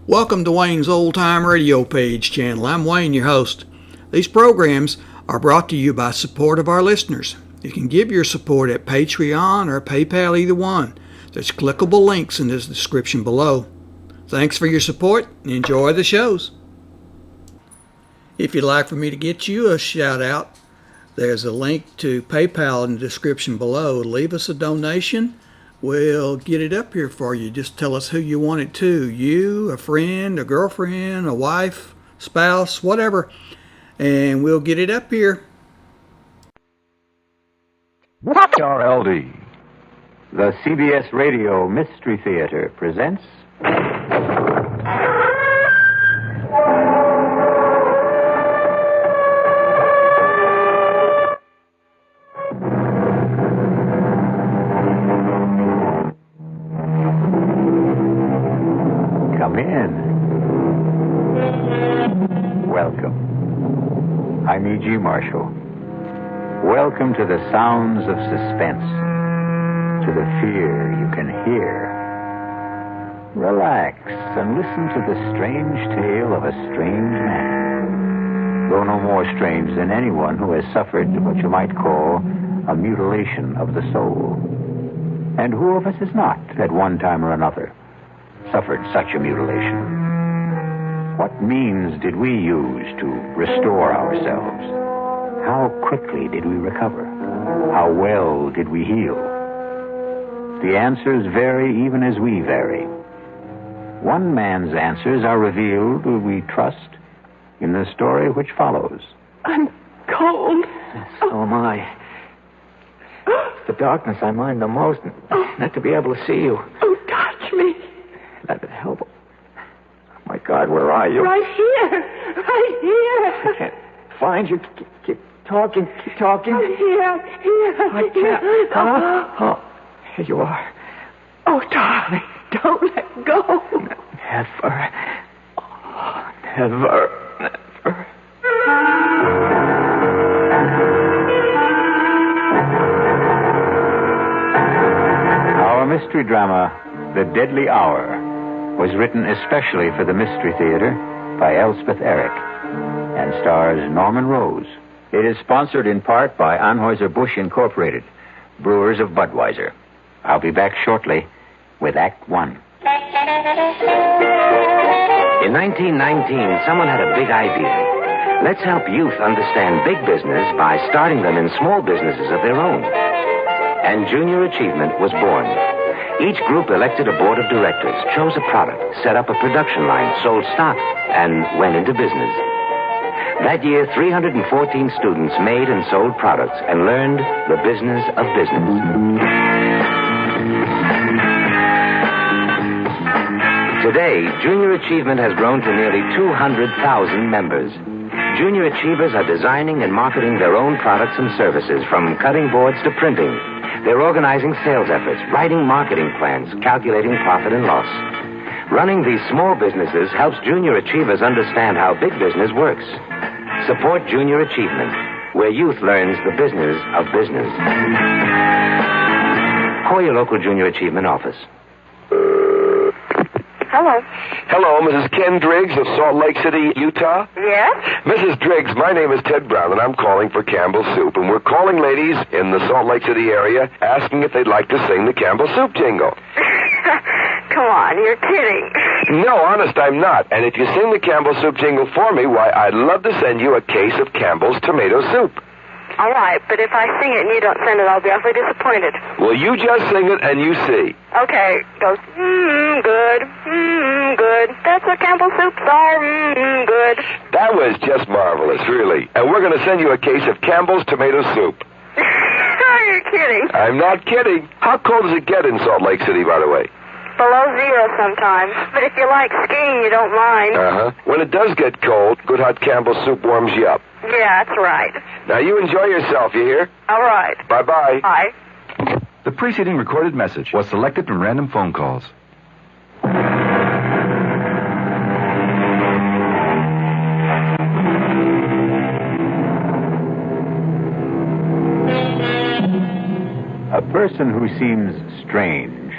Welcome to Wayne's Old Time Radio Page channel. I'm Wayne, your host. These programs are brought to you by support of our listeners. You can give your support at Patreon or PayPal, either one. There's clickable links in the description below. Thanks for your support and enjoy the shows. If you'd like for me to get you a shout out, there's a link to PayPal in the description below. Leave us a donation. We'll get it up here for you. Just tell us who you want it to. You, a friend, a girlfriend, a wife, spouse, whatever. And we'll get it up here. RLD. The CBS Radio Mystery Theater presents... Come in. Welcome. I'm E.G. Marshall. Welcome to the sounds of suspense, to the fear you can hear. Relax and listen to the strange tale of a strange man, though no more strange than anyone who has suffered what you might call a mutilation of the soul. And who of us has not, at one time or another, suffered such a mutilation? What means did we use to restore ourselves? How quickly did we recover? How well did we heal? The answers vary even as we vary. One man's answers are revealed, we trust, in the story which follows. I'm cold. So am I. It's the darkness I mind the most. Not to be able to see you. Oh, touch me. That would help. My God, where are you? Right here. Right here. I can't find you. Keep talking. Keep talking. Here. I can't. Oh, here you are. Oh, darling, don't let go. Never. Oh, never. Our mystery drama, The Deadly Hour, was written especially for the Mystery Theater by Elspeth Eric and stars Norman Rose. It is sponsored in part by Anheuser-Busch Incorporated, brewers of Budweiser. I'll be back shortly with Act One. In 1919, someone had a big idea. Let's help youth understand big business by starting them in small businesses of their own. And Junior Achievement was born. Each group elected a board of directors, chose a product, set up a production line, sold stock, and went into business. That year, 314 students made and sold products and learned the business of business. Today, Junior Achievement has grown to nearly 200,000 members. Junior Achievers are designing and marketing their own products and services, from cutting boards to printing. They're organizing sales efforts, writing marketing plans, calculating profit and loss. Running these small businesses helps Junior Achievers understand how big business works. Support Junior Achievement, where youth learns the business of business. Call your local Junior Achievement office. Hello. Hello, Mrs. Ken Driggs of Salt Lake City, Utah. Yes? Mrs. Driggs, my name is Ted Brown, and I'm calling for Campbell's Soup. And we're calling ladies in the Salt Lake City area asking if they'd like to sing the Campbell's Soup jingle. Come on, you're kidding. No, honest, I'm not. And if you sing the Campbell's Soup jingle for me, why, I'd love to send you a case of Campbell's tomato soup. All right, but if I sing it and you don't send it, I'll be awfully disappointed. Well, you just sing it and you see. Okay, goes, good, good. That's what Campbell soups are, good. That was just marvelous, really. And we're going to send you a case of Campbell's tomato soup. You're kidding. I'm not kidding. How cold does it get in Salt Lake City, by the way? Below zero sometimes. But if you like skiing, you don't mind. Uh-huh. When it does get cold, good hot Campbell's soup warms you up. Yeah, that's right. Now, you enjoy yourself, you hear? All right. Bye-bye. Bye. The preceding recorded message was selected from random phone calls. A person who seems strange,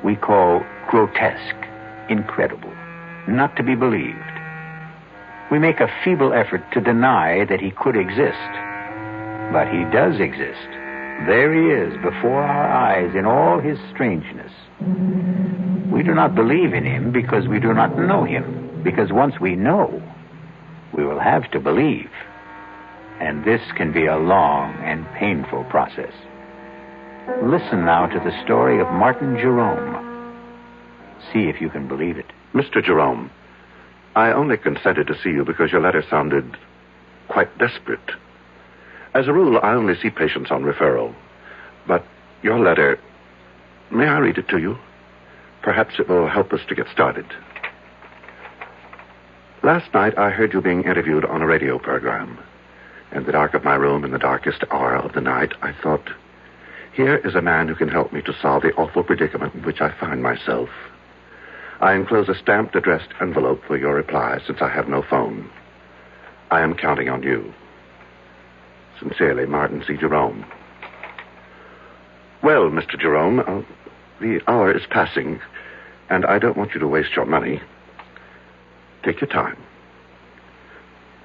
we call grotesque, incredible. not to be believed. We make a feeble effort to deny that he could exist. But he does exist. There he is before our eyes in all his strangeness. We do not believe in him because we do not know him. Because once we know, we will have to believe. And this can be a long and painful process. Listen now to the story of Martin Jerome. See if you can believe it. Mr. Jerome, I only consented to see you because your letter sounded quite desperate. As a rule, I only see patients on referral. But your letter, may I read it to you? Perhaps it will help us to get started. Last night, I heard you being interviewed on a radio program. In the dark of my room, in the darkest hour of the night, I thought, here is a man who can help me to solve the awful predicament in which I find myself. I enclose a stamped, addressed envelope for your reply, since I have no phone. I am counting on you. Sincerely, Martin C. Jerome. Well, Mr. Jerome, the hour is passing, and I don't want you to waste your money. Take your time.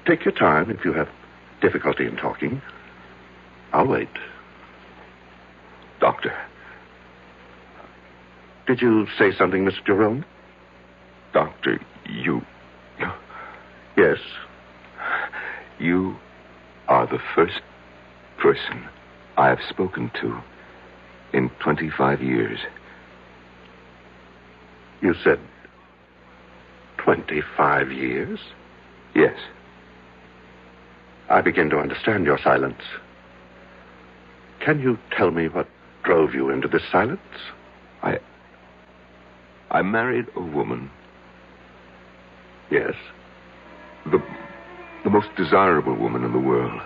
Take your time if you have difficulty in talking. I'll wait. Doctor. Did you say something, Mr. Jerome? Doctor, you... Yes. You are the first person I have spoken to in 25 years. You said 25 years? Yes. I begin to understand your silence. Can you tell me what drove you into this silence? I married a woman. Yes. The most desirable woman in the world.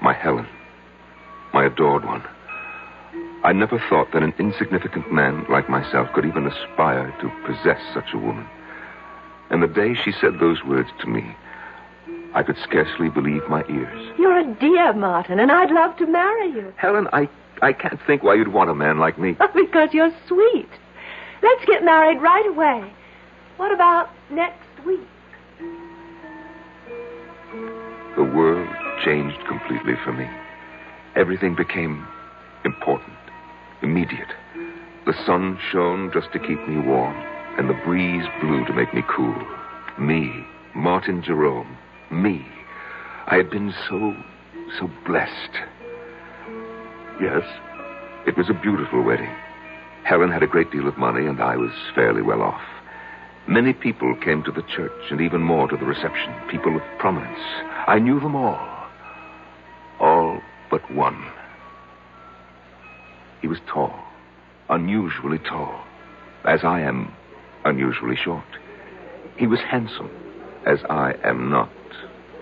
My Helen. My adored one. I never thought that an insignificant man like myself could even aspire to possess such a woman. And the day she said those words to me, I could scarcely believe my ears. You're a dear, Martin, and I'd love to marry you. Helen, I can't think why you'd want a man like me. Because you're sweet. Let's get married right away. What about next week? The world changed completely for me. Everything became important, immediate. The sun shone just to keep me warm, and the breeze blew to make me cool. Me, Martin Jerome, me. I had been so blessed. Yes? It was a beautiful wedding. Helen had a great deal of money, and I was fairly well off. Many people came to the church, and even more to the reception. People of prominence. I knew them all. All but one. He was tall. Unusually tall. As I am unusually short. He was handsome, as I am not.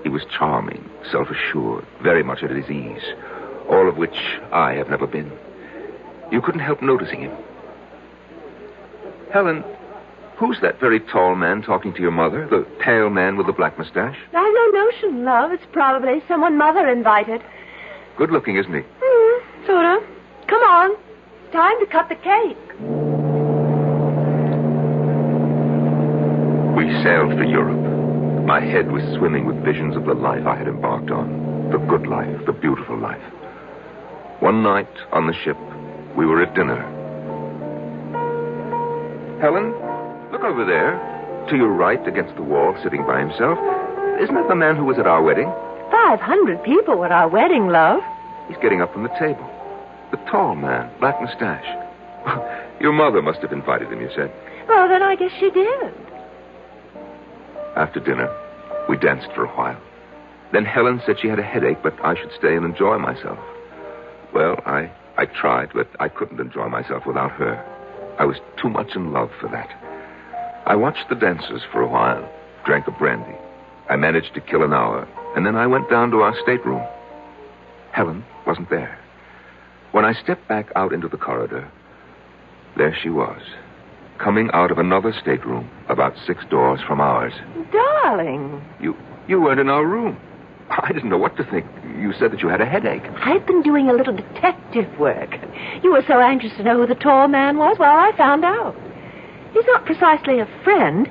He was charming, self-assured, very much at his ease. All of which I have never been. You couldn't help noticing him. Helen, who's that very tall man talking to your mother? The pale man with the black mustache? I've no notion, love. It's probably someone Mother invited. Good looking, isn't he? Sort of. Come on. It's time to cut the cake. We sailed for Europe. My head was swimming with visions of the life I had embarked on. The good life, the beautiful life. One night on the ship, we were at dinner. Helen, look over there. To your right, against the wall, sitting by himself. Isn't that the man who was at our wedding? 500 people were at our wedding, love. He's getting up from the table. The tall man, black mustache. Your mother must have invited him, you said. Well, then I guess she did. After dinner, we danced for a while. Then Helen said she had a headache, but I should stay and enjoy myself. Well, I tried, but I couldn't enjoy myself without her. I was too much in love for that. I watched the dancers for a while, drank a brandy. I managed to kill an hour, and then I went down to our stateroom. Helen wasn't there. When I stepped back out into the corridor, there she was, coming out of another stateroom about 6 doors from ours. Darling. You weren't in our room. I didn't know what to think. You said that you had a headache. I'd been doing a little detective work. You were so anxious to know who the tall man was. Well, I found out. He's not precisely a friend.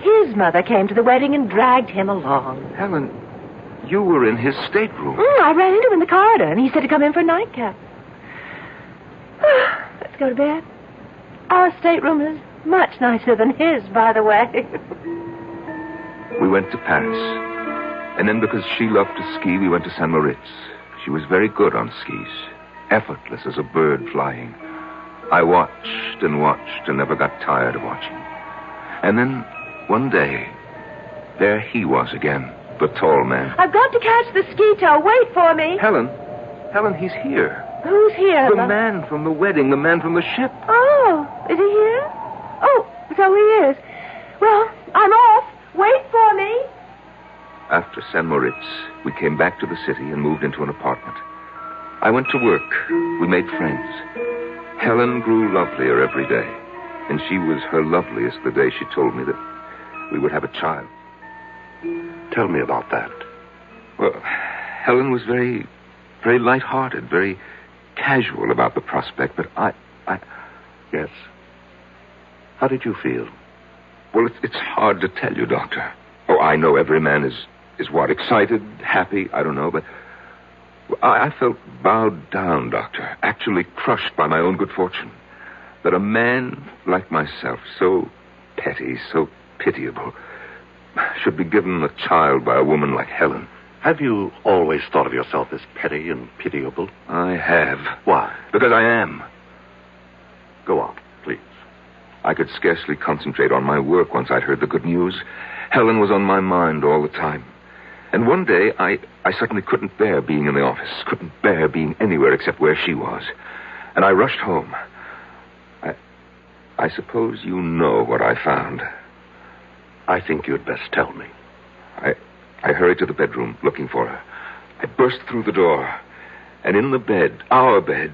His mother came to the wedding and dragged him along. Helen, you were in his stateroom. I ran into him in the corridor, and he said to come in for a nightcap. Let's go to bed. Our stateroom is much nicer than his, by the way. We went to Paris. And then because she loved to ski, we went to St. Moritz. She was very good on skis. Effortless as a bird flying. I watched and watched and never got tired of watching. And then, one day, there he was again, the tall man. I've got to catch the ski tow. Wait for me. Helen, he's here. Who's here? The man from the wedding, the man from the ship. Oh, is he here? Oh, so he is. Well, I'm off. Wait for me. After St. Moritz, we came back to the city and moved into an apartment. I went to work. We made friends. Helen grew lovelier every day, and she was her loveliest the day she told me that we would have a child. Tell me about that. Well, Helen was very, very light-hearted, very casual about the prospect, but I... Yes? How did you feel? Well, it's hard to tell you, Doctor. Oh, I know every man is what, excited, happy, I don't know, but I felt bowed down, Doctor, actually crushed by my own good fortune. That a man like myself, so petty, so pitiable, should be given a child by a woman like Helen. Have you always thought of yourself as petty and pitiable? I have. Why? Because I am. Go on, please. I could scarcely concentrate on my work once I'd heard the good news. Helen was on my mind all the time. And one day, I suddenly couldn't bear being in the office, couldn't bear being anywhere except where she was. And I rushed home. I suppose you know what I found. I think you'd best tell me. I hurried to the bedroom, looking for her. I burst through the door. And in the bed, our bed,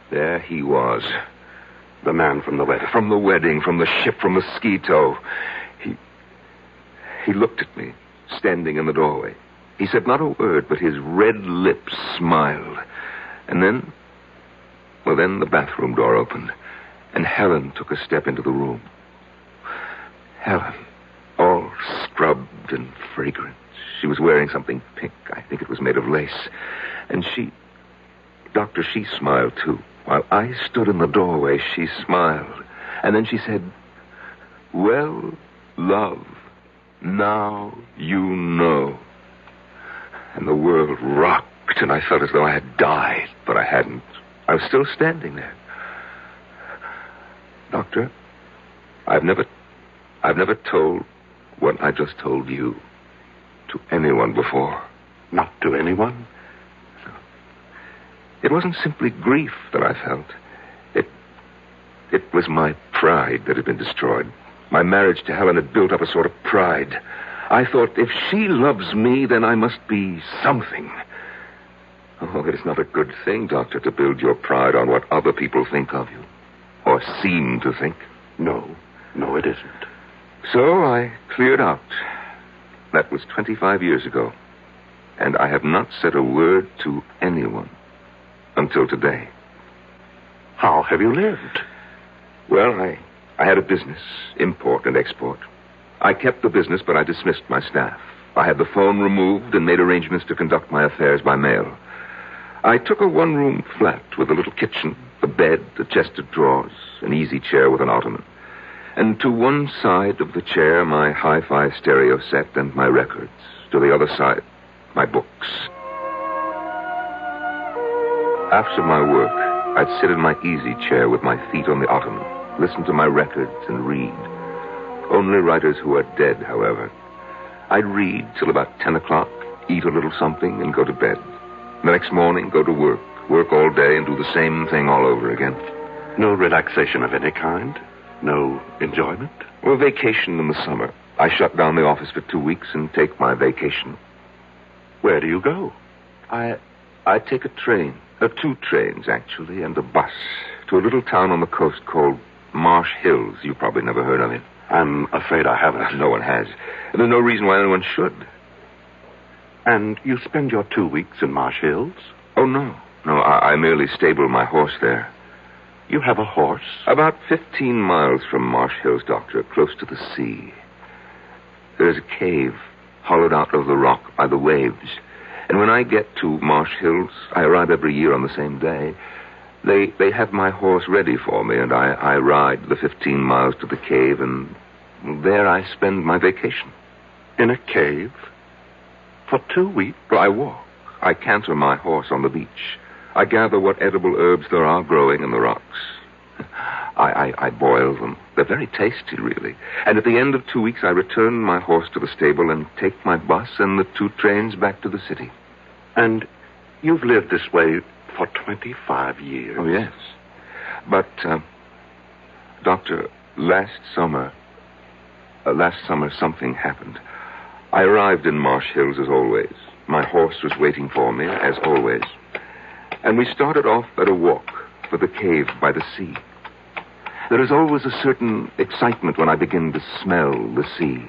there he was. The man from the wedding. From the wedding, from the ship, from the ski tow. He looked at me, standing in the doorway. He said not a word, but his red lips smiled. And then the bathroom door opened, and Helen took a step into the room. Helen, all scrubbed and fragrant. She was wearing something pink. I think it was made of lace. And she smiled too. While I stood in the doorway, she smiled. And then she said, "Well, love, now you know." And the world rocked, and I felt as though I had died, but I hadn't. I was still standing there. Doctor, I've never told what I just told you to anyone before. Not to anyone? It wasn't simply grief that I felt. It was my pride that had been destroyed. My marriage to Helen had built up a sort of pride. I thought, if she loves me, then I must be something. Oh, it is not a good thing, Doctor, to build your pride on what other people think of you. Or seem to think. No, it isn't. So I cleared out. That was 25 years ago. And I have not said a word to anyone until today. How have you lived? Well, I had a business, import and export. I kept the business, but I dismissed my staff. I had the phone removed and made arrangements to conduct my affairs by mail. I took a one-room flat with a little kitchen, a bed, a chest of drawers, an easy chair with an ottoman. And to one side of the chair, my hi-fi stereo set and my records. To the other side, my books. After my work, I'd sit in my easy chair with my feet on the ottoman, listen to my records and read. Only writers who are dead, however. I'd read till about 10 o'clock, eat a little something, and go to bed. The next morning, go to work all day and do the same thing all over again. No relaxation of any kind? No enjoyment? Well, vacation in the summer. I shut down the office for 2 weeks and take my vacation. Where do you go? I take a train. 2 trains, actually, and a bus to a little town on the coast called Marsh Hills. You've probably never heard of it. I'm afraid I haven't. No one has. And there's no reason why anyone should. And you spend your 2 weeks in Marsh Hills? Oh, no. No, I merely stable my horse there. You have a horse? About 15 miles from Marsh Hills, Doctor, close to the sea. There's a cave hollowed out of the rock by the waves. And when I get to Marsh Hills, I arrive every year on the same day. They have my horse ready for me, and I ride the 15 miles to the cave, and there I spend my vacation. In a cave? For 2 weeks? Well, I walk. I canter my horse on the beach. I gather what edible herbs there are growing in the rocks. I boil them. They're very tasty, really. And at the end of 2 weeks, I return my horse to the stable and take my bus and the 2 trains back to the city. And you've lived this way for 25 years. Oh, yes. But, Doctor, last summer something happened. I arrived in Marsh Hills as always. My horse was waiting for me, as always. And we started off at a walk for the cave by the sea. There is always a certain excitement when I begin to smell the sea.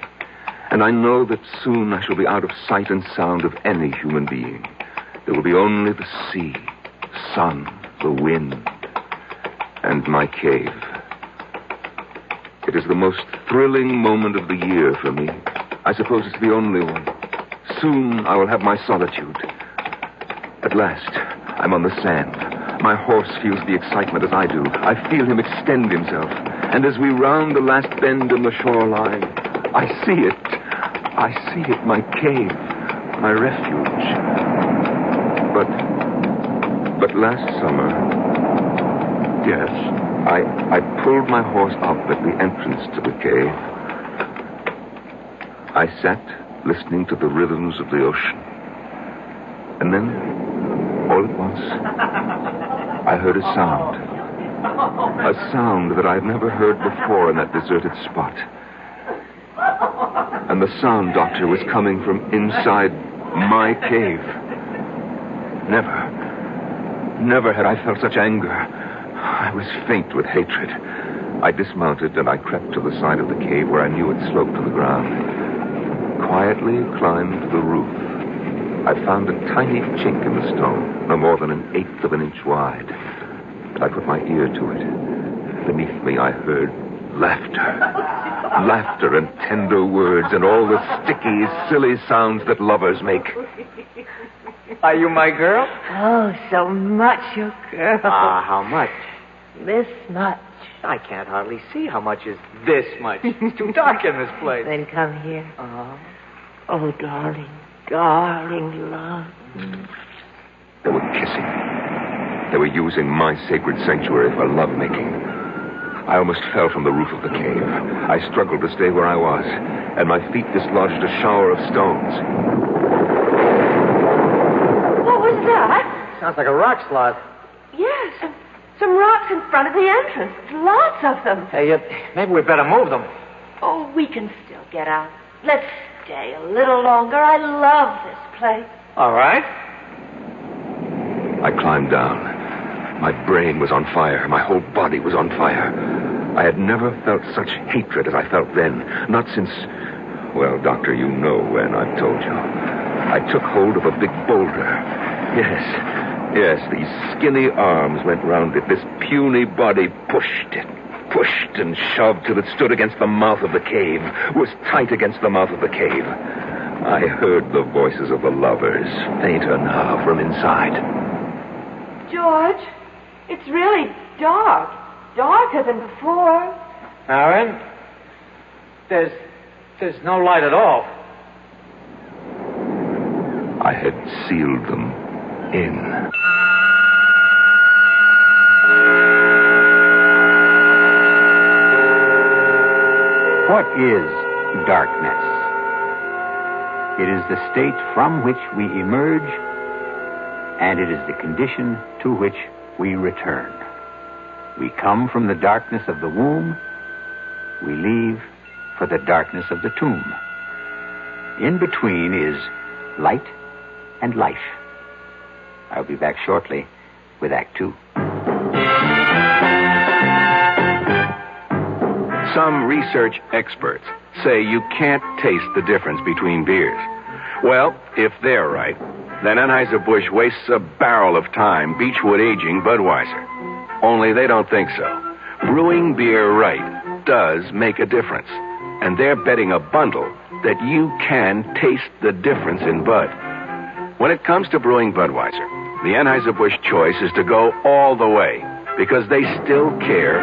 And I know that soon I shall be out of sight and sound of any human being. There will be only the sea, the sun, the wind, and my cave. It is the most thrilling moment of the year for me. I suppose it's the only one. Soon I will have my solitude. At last, I'm on the sand. My horse feels the excitement as I do. I feel him extend himself. And as we round the last bend in the shoreline, I see it. I see it, my cave, my refuge. But last summer, yes, I pulled my horse up at the entrance to the cave. I sat listening to the rhythms of the ocean. And then, all at once, I heard a sound. A sound that I've never heard before in that deserted spot. And the sound, Doctor, was coming from inside my cave. Never had I felt such anger. I was faint with hatred. I dismounted and I crept to the side of the cave where I knew it sloped to the ground. Quietly climbed the roof. I found a tiny chink in the stone, no more than 1/8 of an inch wide. And I put my ear to it. Beneath me I heard laughter. Laughter and tender words and all the sticky, silly sounds that lovers make. Are you my girl? Oh, so much your girl. How much? This much. I can't hardly see how much is this much. It's too dark in this place. Then come here. Oh, darling, darling love. They were kissing. They were using my sacred sanctuary for lovemaking. I almost fell from the roof of the cave. I struggled to stay where I was, and my feet dislodged a shower of stones. What was that? Sounds like a rock slide. Yes, some rocks in front of the entrance. Lots of them. Hey, maybe we better move them. Oh, we can still get out. Let's stay a little longer. I love this place. All right. I climbed down. My brain was on fire. My whole body was on fire. I had never felt such hatred as I felt then. Not since... Well, Doctor, you know when, I've told you. I took hold of a big boulder. Yes, these skinny arms went round it. This puny body pushed it. Pushed and shoved till it stood against the mouth of the cave. Was tight against the mouth of the cave. I heard the voices of the lovers, fainter now from inside. George, it's really dark. Darker than before. Aaron, there's no light at all. I had sealed them in. What is darkness? It is the state from which we emerge, and it is the condition to which we return. We come from the darkness of the womb. We leave for the darkness of the tomb. In between is light and life. I'll be back shortly with Act 2. Some research experts say you can't taste the difference between beers. Well, if they're right, then Anheuser-Busch wastes a barrel of time Beechwood aging Budweiser. Only they don't think so. Brewing beer right does make a difference. And they're betting a bundle that you can taste the difference in Bud. When it comes to brewing Budweiser, the Anheuser-Busch choice is to go all the way because they still care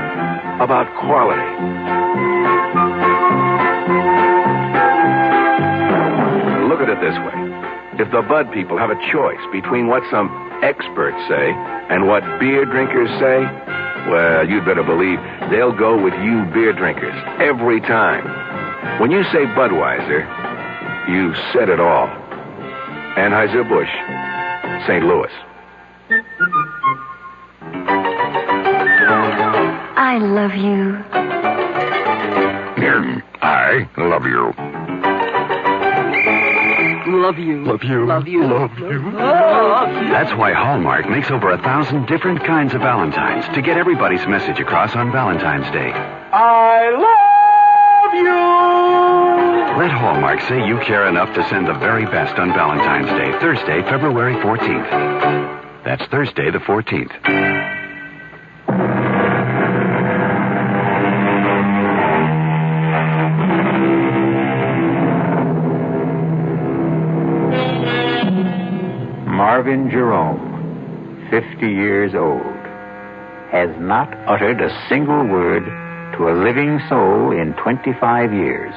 about quality. Look at it this way. If the Bud people have a choice between what some experts say and what beer drinkers say, well, you'd better believe they'll go with you beer drinkers every time. When you say Budweiser, you said it all. Anheuser-Busch, St. Louis. I love you. I love you. Love you. Love you. Love you. Love you. Love you. That's why Hallmark makes over 1,000 different kinds of Valentines to get everybody's message across on Valentine's Day. I love you! Let Hallmark say you care enough to send the very best on Valentine's Day, Thursday, February 14th. That's Thursday the 14th. Marvin Jerome, 50 years old, has not uttered a single word to a living soul in 25 years.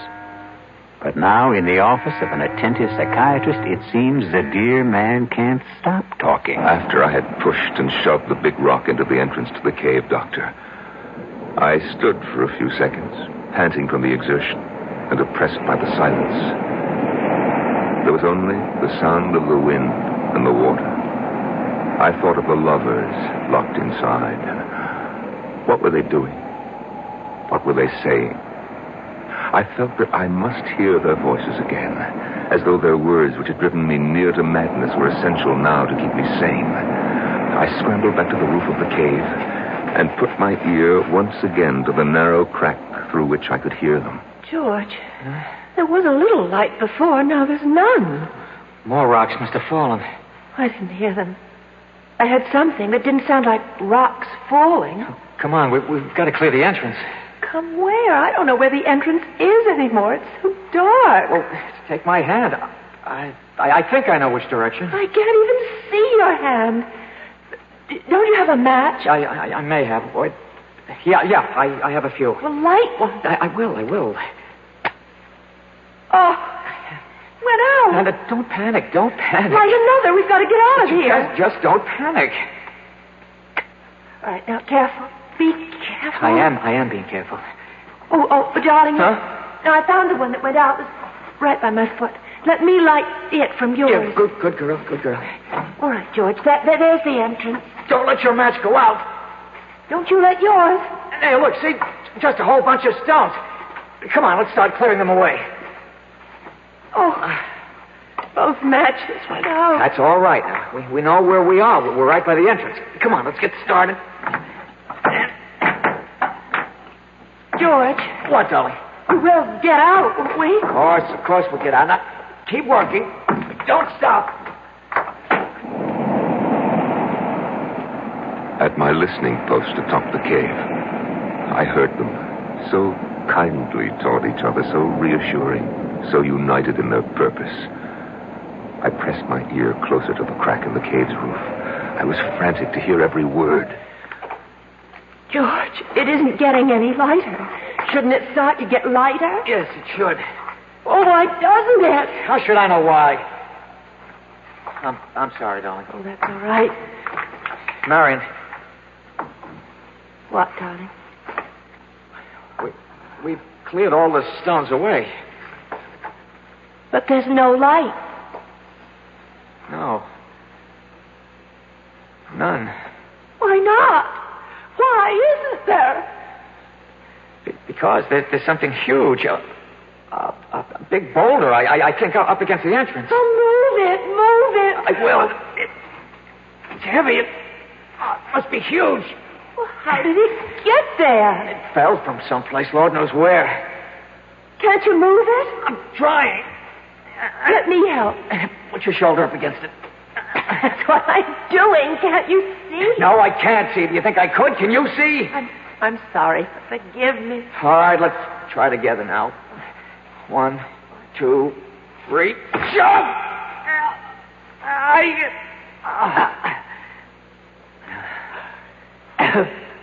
But now, in the office of an attentive psychiatrist, it seems the dear man can't stop talking. After I had pushed and shoved the big rock into the entrance to the cave, Doctor, I stood for a few seconds, panting from the exertion and oppressed by the silence. There was only the sound of the wind and the water. I thought of the lovers locked inside. What were they doing? What were they saying? I felt that I must hear their voices again, as though their words, which had driven me near to madness, were essential now to keep me sane. I scrambled back to the roof of the cave and put my ear once again to the narrow crack through which I could hear them. George, there was a little light before, now there's none. More rocks must have fallen. I didn't hear them. I heard something that didn't sound like rocks falling. Come on, we've got to clear the entrance. Come where? I don't know where the entrance is anymore. It's so dark. Well, take my hand. I think I know which direction. I can't even see your hand. Don't you have a match? I may have. Boy. Yeah, I have a few. Well, light one. I will. Oh, went out. Now, don't panic. Don't panic. Light another. We've got to get out of here. Just don't panic. All right, now, careful. Be careful. I am being careful. Oh, darling. Huh? No, I found the one that went out. It was right by my foot. Let me light it from yours. Yeah, good girl. All right, George. There's the entrance. Don't let your match go out. Don't you let yours. Hey, look, see? Just a whole bunch of stones. Come on, let's start clearing them away. Oh, both matches went out. That's all right now. We know where we are. We're right by the entrance. Come on, let's get started. George. What, darling? We'll get out, won't we? Of course we'll get out. Now, keep working. Don't stop. At my listening post atop the cave, I heard them, so kindly toward each other, so reassuring, so united in their purpose. I pressed my ear closer to the crack in the cave's roof. I was frantic to hear every word. George, it isn't getting any lighter. Shouldn't it start to get lighter? Yes, it should. Oh, why doesn't it? How should I know why? I'm sorry, darling. Oh, that's all right. Marion. What, darling? We've cleared all the stones away. But there's no light. No. None. Why not? Why isn't there? Because there's something huge. A big boulder, I think, up against the entrance. Oh, move it. I will. It's heavy. It must be huge. Well, how did it get there? It fell from someplace, Lord knows where. Can't you move it? I'm trying. Let me help. Put your shoulder up against it. That's what I'm doing. Can't you see? No, I can't see. Do you think I could? Can you see? I'm sorry. Forgive me. All right, let's try together now. 1, 2, 3. Jump! I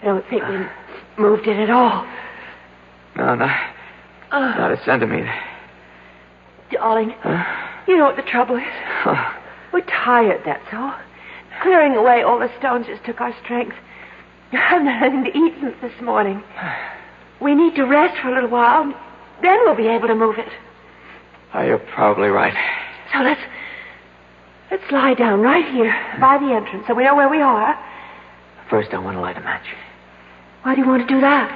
don't think we moved it at all. No, not a centimeter. Darling, you know what the trouble is? We're tired, that's all. Clearing away all the stones just took our strength. I haven't had anything to eat since this morning. We need to rest for a little while. Then we'll be able to move it. Oh, you're probably right. So let's lie down right here by the entrance so we know where we are. First, I want to light a match. Why do you want to do that?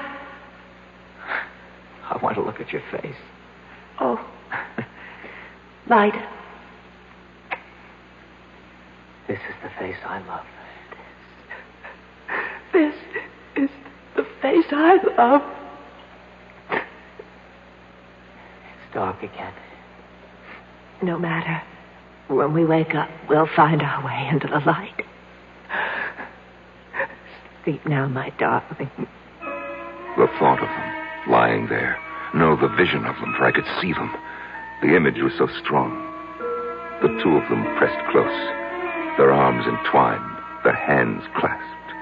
I want to look at your face. Oh. Light it. This is the face I love. This is the face I love. It's dark again. No matter. When we wake up, we'll find our way into the light. Sleep now, my darling. The thought of them lying there. No, the vision of them, for I could see them. The image was so strong. The two of them pressed close, their arms entwined, their hands clasped.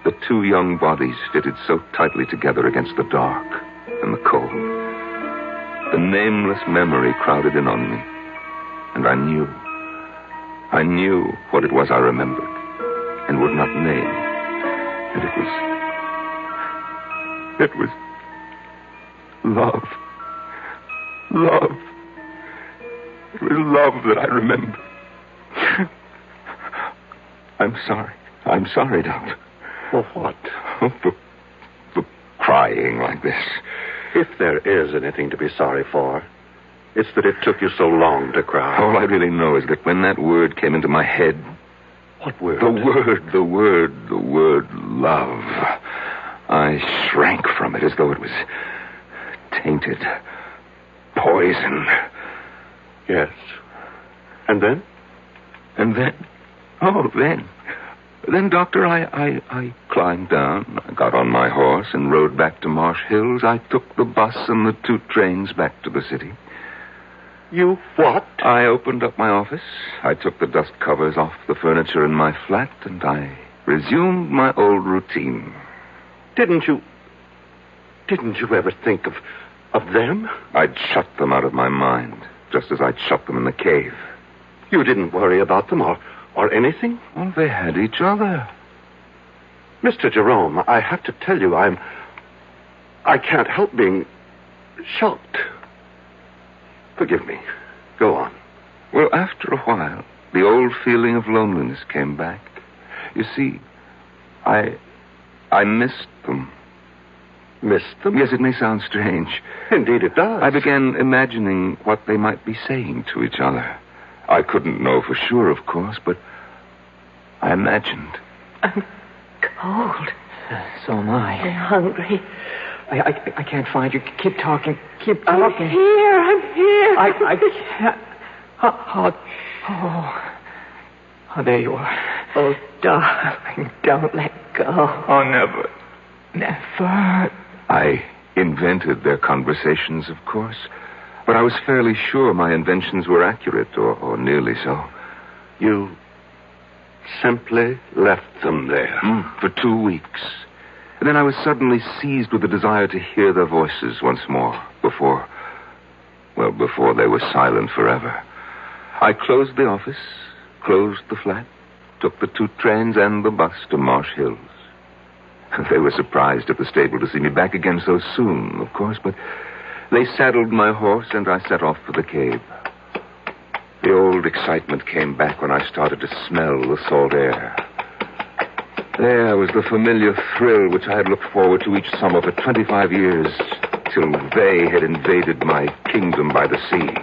The two young bodies fitted so tightly together against the dark and the cold. The nameless memory crowded in on me, and I knew what it was I remembered and would not name. And it was love. Love. It was love that I remember. I'm sorry, Doctor. For what? For crying like this. If there is anything to be sorry for, it's that it took you so long to cry. All I really know is that when that word came into my head... What word? The word love. I shrank from it as though it was tainted. Poison. Yes. And then? Then, Doctor, I climbed down. I got on my horse and rode back to Marsh Hills. I took the bus and the 2 trains back to the city. You what? I opened up my office. I took the dust covers off the furniture in my flat, and I resumed my old routine. Didn't you ever think of them? I'd shut them out of my mind, just as I'd shut them in the cave. You didn't worry about them or anything? Well, they had each other. Mr. Jerome, I have to tell you, I can't help being shocked. Forgive me. Go on. Well, after a while, the old feeling of loneliness came back. You see, I missed them. Missed them? Yes, it may sound strange. Indeed it does. I began imagining what they might be saying to each other. I couldn't know for sure, of course, but I imagined. I'm cold. So am I. I'm hungry. I can't find you. Keep talking. Keep talking. I'm here. I can't. Oh, there you are. Oh, darling, don't let go. Oh, never. Never. I invented their conversations, of course, but I was fairly sure my inventions were accurate, or nearly so. You simply left them there. For 2 weeks. And then I was suddenly seized with the desire to hear their voices once more before they were silent forever. I closed the office, closed the flat, took the 2 trains and the bus to Marsh Hills. They were surprised at the stable to see me back again so soon, of course, but they saddled my horse and I set off for the cave. The old excitement came back when I started to smell the salt air. There was the familiar thrill which I had looked forward to each summer for 25 years, till they had invaded my kingdom by the sea.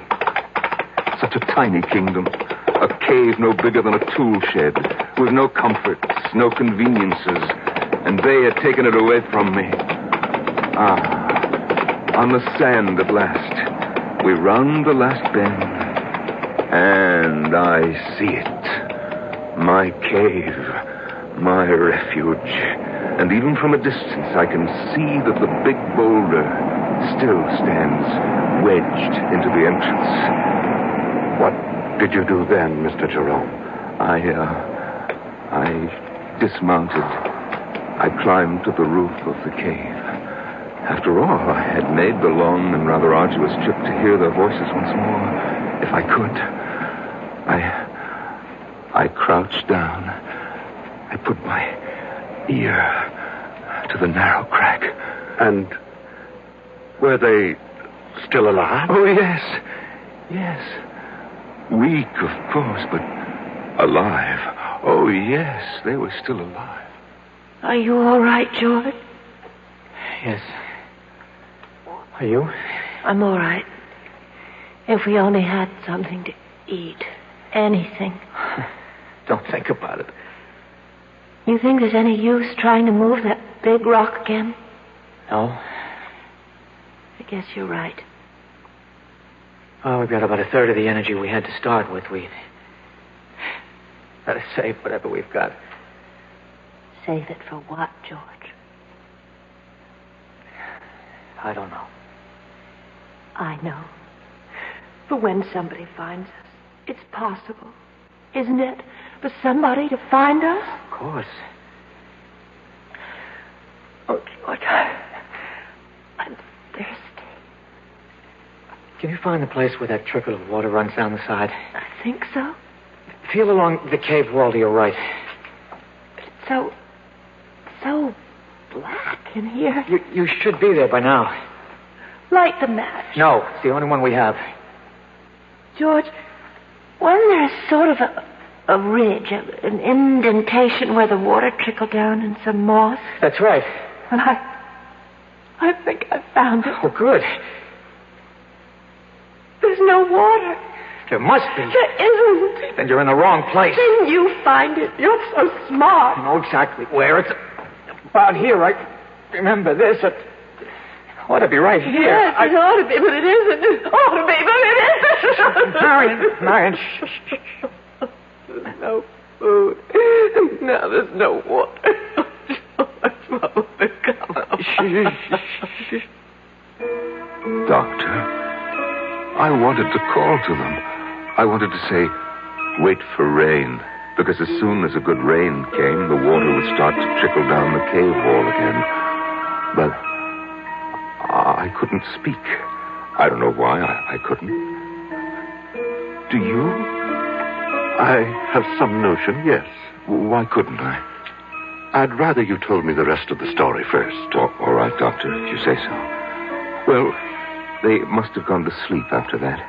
Such a tiny kingdom, a cave no bigger than a tool shed, with no comforts, no conveniences, and they had taken it away from me. On the sand at last, we round the last bend, and I see it. My cave. My refuge. And even from a distance, I can see that the big boulder still stands wedged into the entrance. What did you do then, Mr. Jerome? I dismounted. I climbed to the roof of the cave. After all, I had made the long and rather arduous trip to hear their voices once more, if I could. I crouched down. I put my ear to the narrow crack. And were they still alive? Oh, yes. Yes. Weak, of course, but alive. Oh, yes, they were still alive. Are you all right, George? Yes. Are you? I'm all right. If we only had something to eat. Anything. Don't think about it. You think there's any use trying to move that big rock again? No. I guess you're right. Oh, we've got about a third of the energy we had to start with. We better save whatever we've got. Save it for what, George? I don't know. I know. For when somebody finds us, it's possible, isn't it, for somebody to find us? Of course. Oh, George, I'm thirsty. Can you find the place where that trickle of water runs down the side? I think so. Feel along the cave wall to your right. It's so black in here. You should be there by now. Light the match. No, it's the only one we have. George, wasn't there sort of a ridge, an indentation where the water trickled down in some moss? That's right. Well, I think I found it. Oh, good. There's no water. There must be. There isn't. Then you're in the wrong place. Then you find it. You're so smart. I know exactly where. It's about here. I remember this. It ought to be right here. Yes, it ought to be, but it isn't. It ought to be, but it isn't. Marion, shh. There's no food. Now there's no water. Shh. Doctor, I wanted to call to them. I wanted to say, wait for rain. Because as soon as a good rain came, the water would start to trickle down the cave wall again. But I couldn't speak. I don't know why I couldn't. Do you? I have some notion, yes. Why couldn't I? I'd rather you told me the rest of the story first. All right, Doctor, if you say so. Well, they must have gone to sleep after that.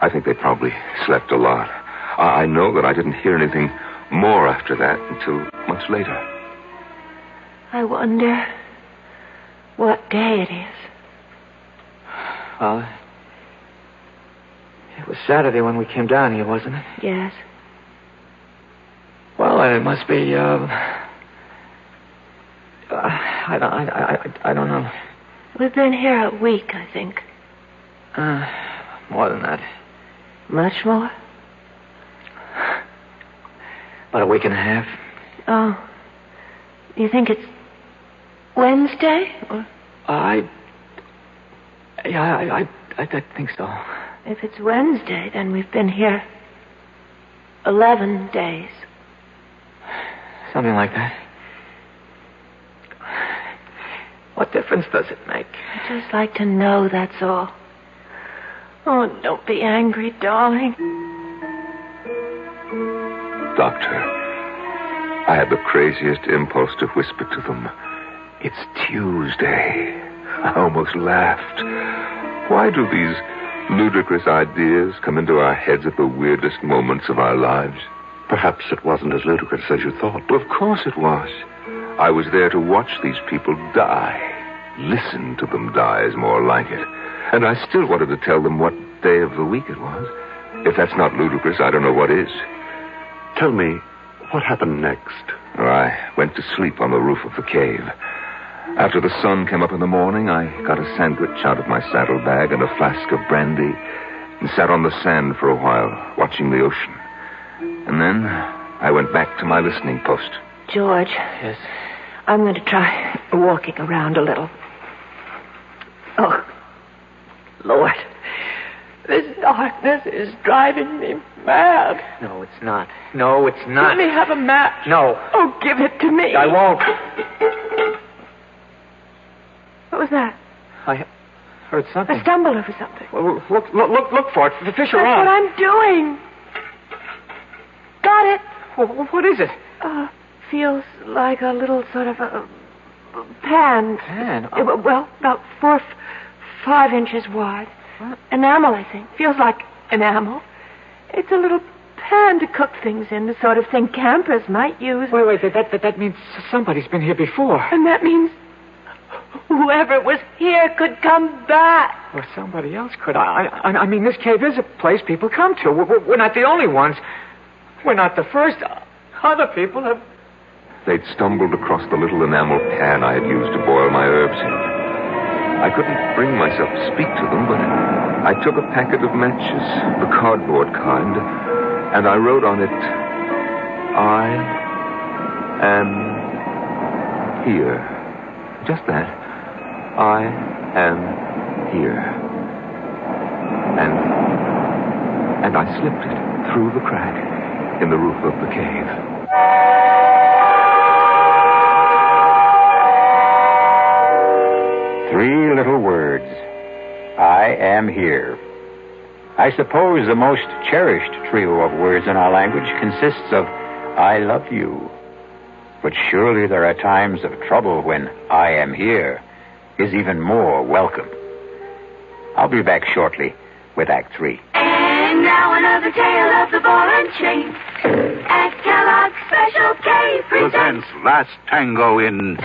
I think they probably slept a lot. I know that I didn't hear anything more after that until much later. I wonder what day it is. Well, it was Saturday when we came down here, wasn't it? Yes. Well, it must be, I don't know. We've been here a week, I think. More than that. Much more? About a week and a half. Oh. You think it's Wednesday? Or? I think so. If it's Wednesday, then we've been here 11 days. Something like that. What difference does it make? I'd just like to know, that's all. Oh, don't be angry, darling. Doctor, I had the craziest impulse to whisper to them, it's Tuesday. I almost laughed. Why do these ludicrous ideas come into our heads at the weirdest moments of our lives? Perhaps it wasn't as ludicrous as you thought. Well, of course it was. I was there to watch these people die. Listen to them die is more like it. And I still wanted to tell them what day of the week it was. If that's not ludicrous, I don't know what is. Tell me, what happened next? I went to sleep on the roof of the cave. After the sun came up in the morning, I got a sandwich out of my saddlebag and a flask of brandy and sat on the sand for a while, watching the ocean. And then I went back to my listening post. George. Yes? I'm going to try walking around a little. Oh, Lord. This darkness is driving me mad. No, it's not. No, it's not. Let me have a match. No. Oh, give it to me. I won't. What was that? I heard something. I stumbled over something. Well, look for it. Fish That's around. what I'm doing. Got it. Well, what is it? Feels like a little sort of a pan. Pan? Well, about 5 inches wide. What? Enamel, I think. Feels like enamel. It's a little pan to cook things in, the sort of thing campers might use. Wait. That means somebody's been here before. And that means whoever was here could come back. Or somebody else could. I mean, this cave is a place people come to. We're not the only ones. We're not the first. Other people have... They'd stumbled across the little enamel pan I had used to boil my herbs in. I couldn't bring myself to speak to them, but I took a packet of matches, the cardboard kind, and I wrote on it, I am here. Just that. I am here. And I slipped it through the crack in the roof of the cave. Three little words. I am here. I suppose the most cherished trio of words in our language consists of I love you. But surely there are times of trouble when I am here is even more welcome. I'll be back shortly with Act 3. And now another tale of the ball and chain. At Kellogg's Special K presents Last Tango in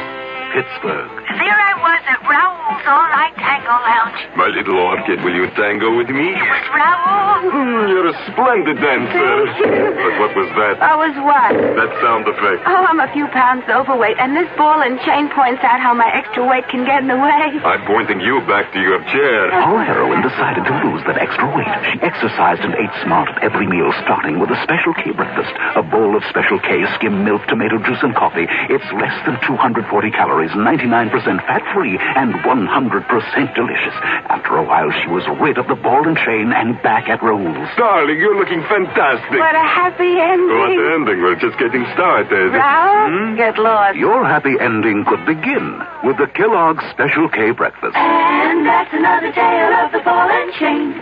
Pittsburgh. There I was at Raoul's All-Night Tango Lounge. My little orchid, will you tango with me? It was Raoul. You're a splendid dancer. But what was that? Was what? That sound effect. Oh, I'm a few pounds overweight, and this ball and chain points out how my extra weight can get in the way. I'm pointing you back to your chair. Our heroine decided to lose that extra weight. She exercised and ate smart at every meal, starting with a Special K breakfast. A bowl of Special K, skim milk, tomato juice, and coffee. It's less than 240 calories, 99% fat-free, and 100% delicious. After a while, she was rid of the ball and chain and back at Raoul's. Darling, you're looking fantastic. What a happy ending. What ending? We're just getting started. Raoul, get lost. Your happy ending could begin with the Kellogg's Special K breakfast. And that's another tale of the ball and chain.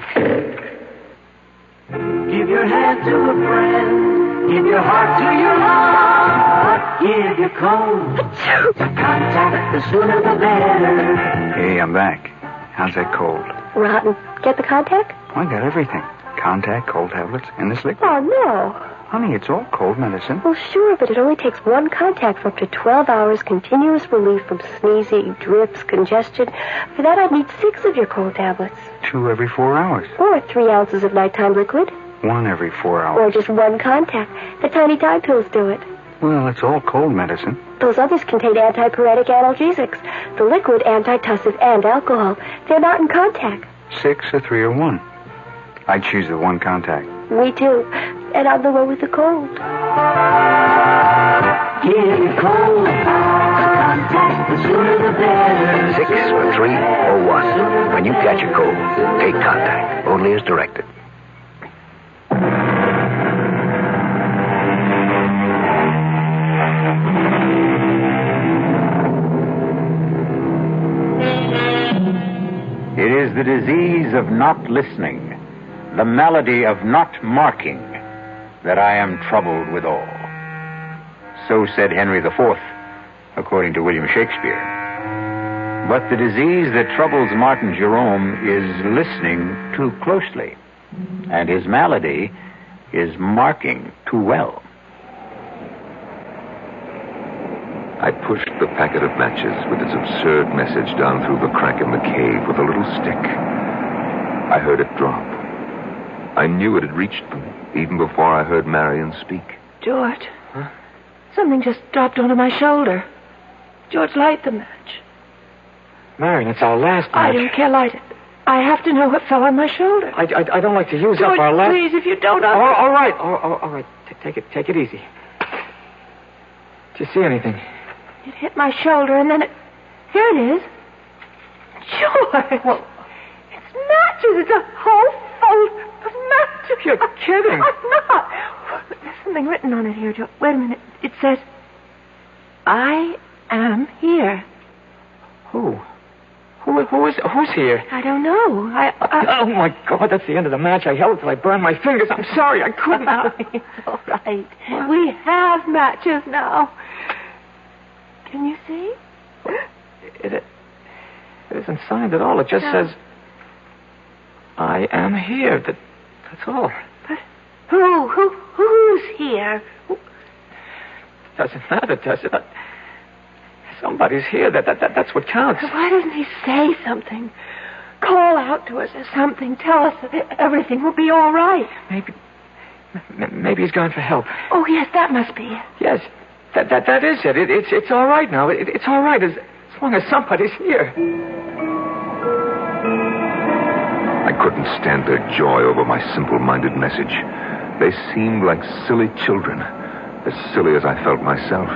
Give your hand to a friend. Give your heart to your heart. Give your cold to contact. The sooner the better. Hey, I'm back. How's that cold? Rotten. Get the contact? I got everything. Contact, cold tablets, and this liquid. Oh, no. Honey, it's all cold medicine. Well, sure, but it only takes one contact for up to 12 hours continuous relief from sneezing, drips, congestion. For that, I'd need 6 of your cold tablets. 2 every 4 hours. Or 3 ounces of nighttime liquid. 1 every 4 hours. Or just one contact. The tiny Tide pills do it. Well, it's all cold medicine. Those others contain antipyretic analgesics. The liquid, antitussive, and alcohol. They're not in contact. 6 or 3 or 1. I'd choose the one contact. Me too. And I'm the one with the cold. Give your cold to contact. The sooner the better. 6 or 3 or 1. When you catch a cold, take contact. Only as directed. It is the disease of not listening, the malady of not marking, that I am troubled withal. So said Henry IV, according to William Shakespeare. But the disease that troubles Martin Jerome is listening too closely, and his malady is marking too well. I pushed the packet of matches with its absurd message down through the crack in the cave with a little stick. I heard it drop. I knew it had reached them, even before I heard Marion speak. George. Huh? Something just dropped onto my shoulder. George, light the match. Marion, it's our last match. I don't care, light it. I have to know what fell on my shoulder. I don't like to use George, up our last... please, if you don't... All right. All right. Take it easy. Did you see anything? It hit my shoulder, and then it... Here it is. George! Well, it's matches. It's a whole fold of matches. You're kidding. I'm not. There's something written on it here, George. Wait a minute. It says, I am here. Who? Who's here? I don't know. Oh, my God, that's the end of the match. I held it till I burned my fingers. I'm sorry, I couldn't. It's all right. What? We have matches now. Can you see? It isn't signed at all. It just says, I am here. That's all. But who's here? Doesn't matter, does it? Somebody's here. That's what counts. Why doesn't he say something? Call out to us or something. Tell us that everything will be all right. Maybe he's gone for help. Oh, yes, that must be it. Yes, that is it. It's all right now. It's all right as long as somebody's here. I couldn't stand their joy over my simple-minded message. They seemed like silly children, as silly as I felt myself.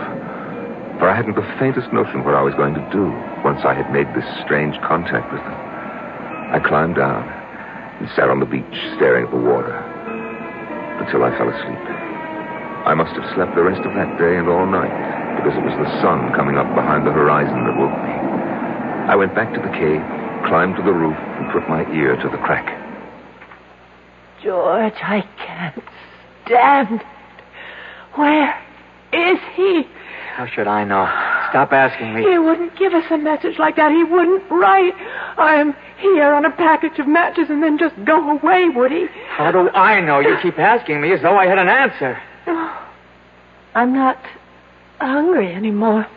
For I hadn't the faintest notion what I was going to do once I had made this strange contact with them. I climbed down and sat on the beach staring at the water until I fell asleep. I must have slept the rest of that day and all night because it was the sun coming up behind the horizon that woke me. I went back to the cave, climbed to the roof, and put my ear to the crack. George, I can't stand it. Where is he? How should I know? Stop asking me. He wouldn't give us a message like that. He wouldn't write, I am here on a package of matches and then just go away, would he? How do I know? You keep asking me as though I had an answer. Oh, I'm not hungry anymore.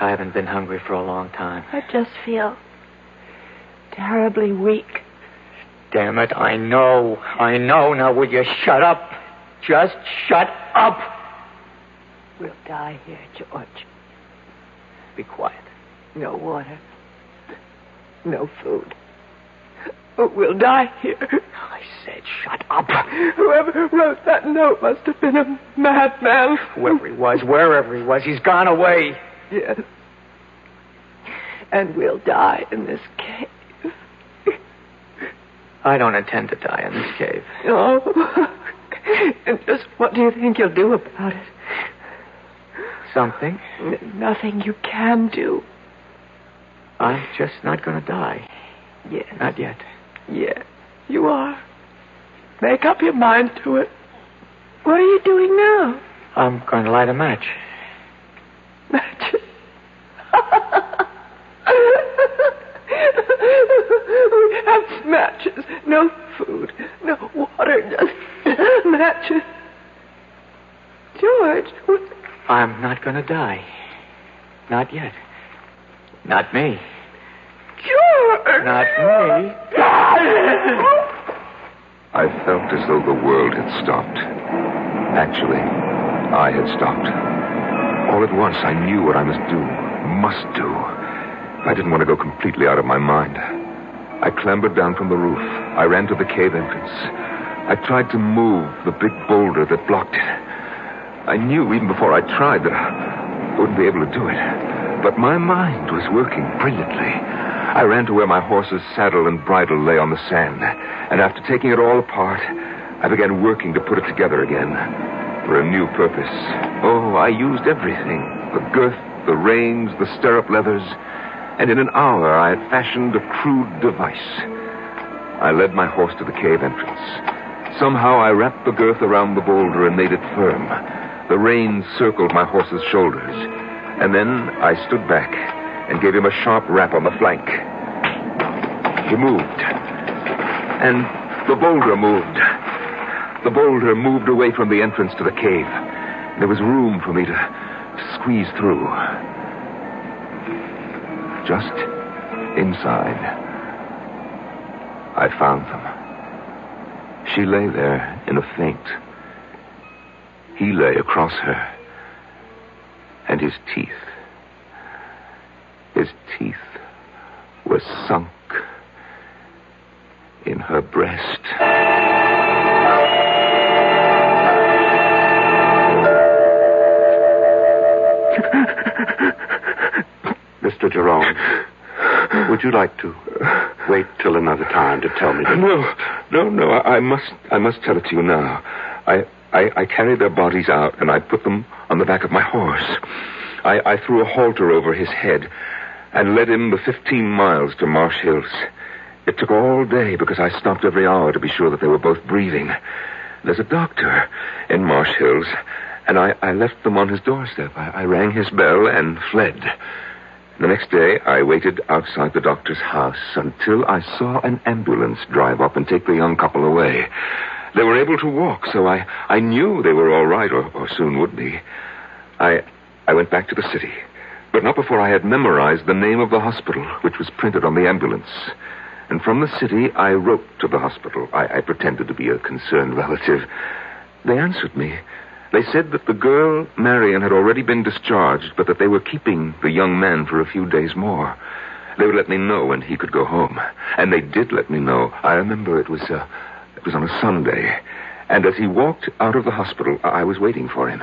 I haven't been hungry for a long time. I just feel terribly weak. Damn it, I know. Now, will you shut up? Just shut up. We'll die here, George. Be quiet. No water. No food. We'll die here. I said shut up. Whoever wrote that note must have been a madman. Whoever he was, wherever he was, he's gone away. Yes. And we'll die in this cave. I don't intend to die in this cave. Oh. And just what do you think you'll do about it? Something. Nothing you can do. I'm just not going to die. Yes. Not yet. Yes, you are. Make up your mind to it. What are you doing now? I'm going to light a match. Matches? We have matches. No food. No water. Just matches. George, what? I'm not going to die. Not yet. Not me. George! Not me. I felt as though the world had stopped. Actually, I had stopped. All at once, I knew what I must do. I didn't want to go completely out of my mind. I clambered down from the roof. I ran to the cave entrance. I tried to move the big boulder that blocked it. I knew even before I tried that I wouldn't be able to do it. But my mind was working brilliantly. I ran to where my horse's saddle and bridle lay on the sand. And after taking it all apart, I began working to put it together again for a new purpose. Oh, I used everything. The girth, the reins, the stirrup leathers. And in an hour, I had fashioned a crude device. I led my horse to the cave entrance. Somehow, I wrapped the girth around the boulder and made it firm. The reins circled my horse's shoulders. And then I stood back and gave him a sharp rap on the flank. He moved. And the boulder moved. The boulder moved away from the entrance to the cave. There was room for me to squeeze through. Just inside, I found them. She lay there in a faint. He lay across her. And his teeth were sunk in her breast. Mr. Jerome, Would you like to wait till another time to tell me? No. I must tell it to you now. I carried their bodies out, and I put them on the back of my horse. I threw a halter over his head and led him the 15 miles to Marsh Hills. It took all day because I stopped every hour to be sure that they were both breathing. There's a doctor in Marsh Hills, and I left them on his doorstep. I rang his bell and fled. The next day, I waited outside the doctor's house until I saw an ambulance drive up and take the young couple away. They were able to walk, so I knew they were all right, or soon would be. I went back to the city, but not before I had memorized the name of the hospital, which was printed on the ambulance. And from the city, I wrote to the hospital. I pretended to be a concerned relative. They answered me. They said that the girl, Marion, had already been discharged, but that they were keeping the young man for a few days more. They would let me know when he could go home. And they did let me know. I remember it was on a Sunday. And as he walked out of the hospital, I was waiting for him.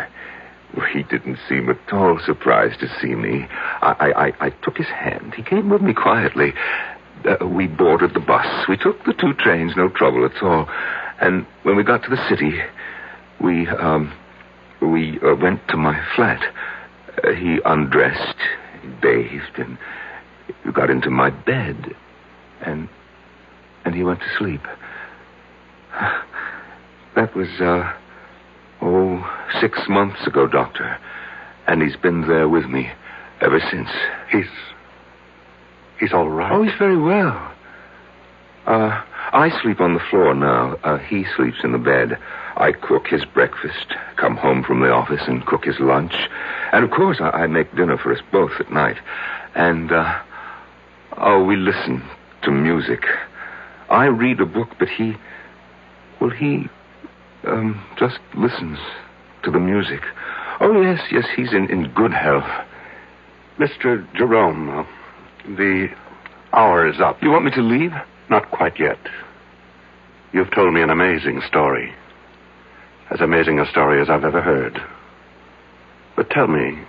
He didn't seem at all surprised to see me. I took his hand. He came with me quietly. We boarded the bus. We took the 2 trains, no trouble at all. And when we got to the city, we went to my flat. He undressed, bathed, and got into my bed. And he went to sleep. That was, 6 months ago, Doctor. And he's been there with me ever since. He's all right? Oh, he's very well. I sleep on the floor now. He sleeps in the bed. I cook his breakfast, come home from the office and cook his lunch. And, of course, I make dinner for us both at night. And, we listen to music. I read a book, but he just listens to the music. Oh, yes, he's in good health. Mr. Jerome, the hour is up. You want me to leave? Not quite yet. You've told me an amazing story. As amazing a story as I've ever heard. But tell me,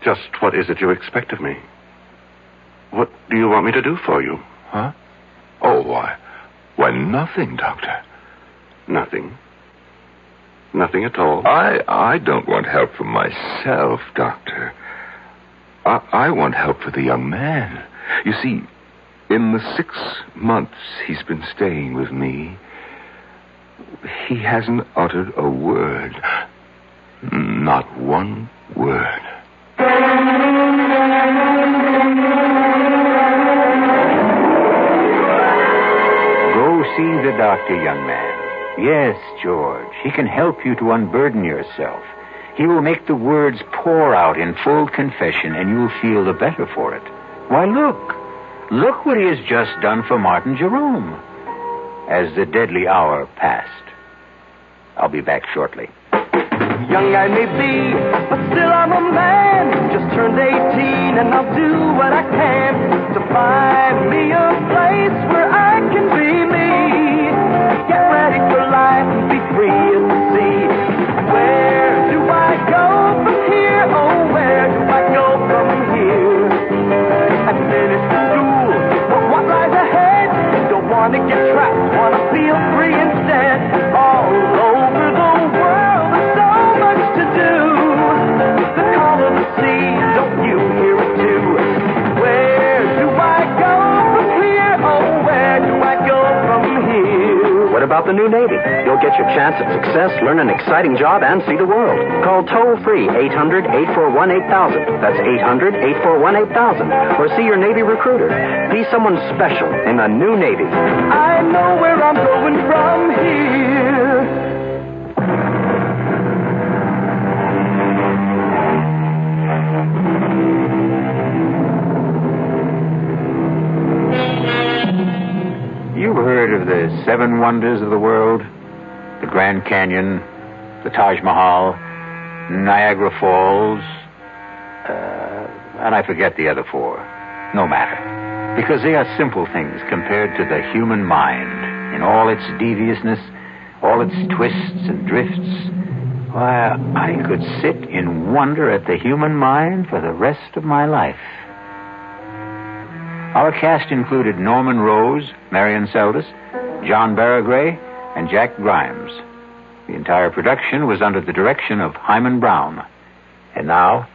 just what is it you expect of me? What do you want me to do for you? Huh? Oh, why, nothing, Doctor. Nothing? Nothing at all? I don't want help for myself, Doctor. I want help for the young man. You see, in the 6 months he's been staying with me, he hasn't uttered a word. Not one word. Go see the doctor, young man. Yes, George, he can help you to unburden yourself. He will make the words pour out in full confession, and you'll feel the better for it. Why, look what he has just done for Martin Jerome. As the deadly hour passed. I'll be back shortly. Young I may be, but still I'm a man. Just turned 18 and I'll do what I can to find me a place where I can be me. Get ready for life and be free at the sea. Where do I go from here? Oh, where do I go from here? I finished school, but what lies ahead? Don't want to get trapped, want to feel free instead. All over the world, there's so much to do. The call of the sea, don't you hear it too? Where do I go from here? Oh, where do I go from here? What about the new Navy? You'll get your chance at success, learn an exciting job, and see the world. Call toll-free 800-841-8000. That's 800-841-8000. Or see your Navy recruiter. Be someone special in the new Navy. I know where I'm going from here. You've heard of the 7 wonders of the world? The Grand Canyon, the Taj Mahal, Niagara Falls, and I forget the other 4. No matter. Because they are simple things compared to the human mind in all its deviousness, all its twists and drifts. Why, I could sit in wonder at the human mind for the rest of my life. Our cast included Norman Rose, Marion Seldes, John Barragray, and Jack Grimes. The entire production was under the direction of Hyman Brown. And now,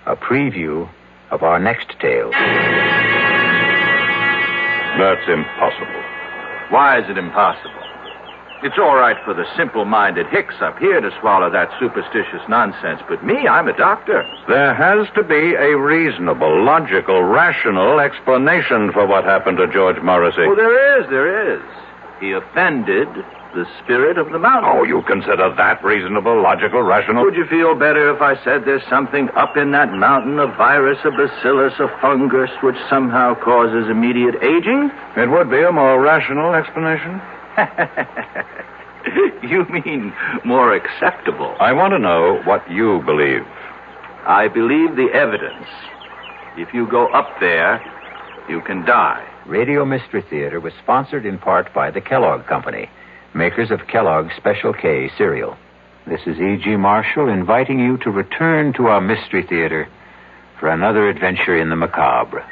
a preview of our next tale. That's impossible. Why is it impossible? It's all right for the simple-minded hicks up here to swallow that superstitious nonsense, but me, I'm a doctor. There has to be a reasonable, logical, rational explanation for what happened to George Morrissey. Oh, there is. He offended the spirit of the mountain. Oh, you consider that reasonable, logical, rational? Would you feel better if I said there's something up in that mountain, a virus, a bacillus, a fungus, which somehow causes immediate aging? It would be a more rational explanation. You mean more acceptable? I want to know what you believe. I believe the evidence. If you go up there, you can die. Radio Mystery Theater was sponsored in part by the Kellogg Company, makers of Kellogg's Special K cereal. This is E.G. Marshall inviting you to return to our Mystery Theater for another adventure in the macabre.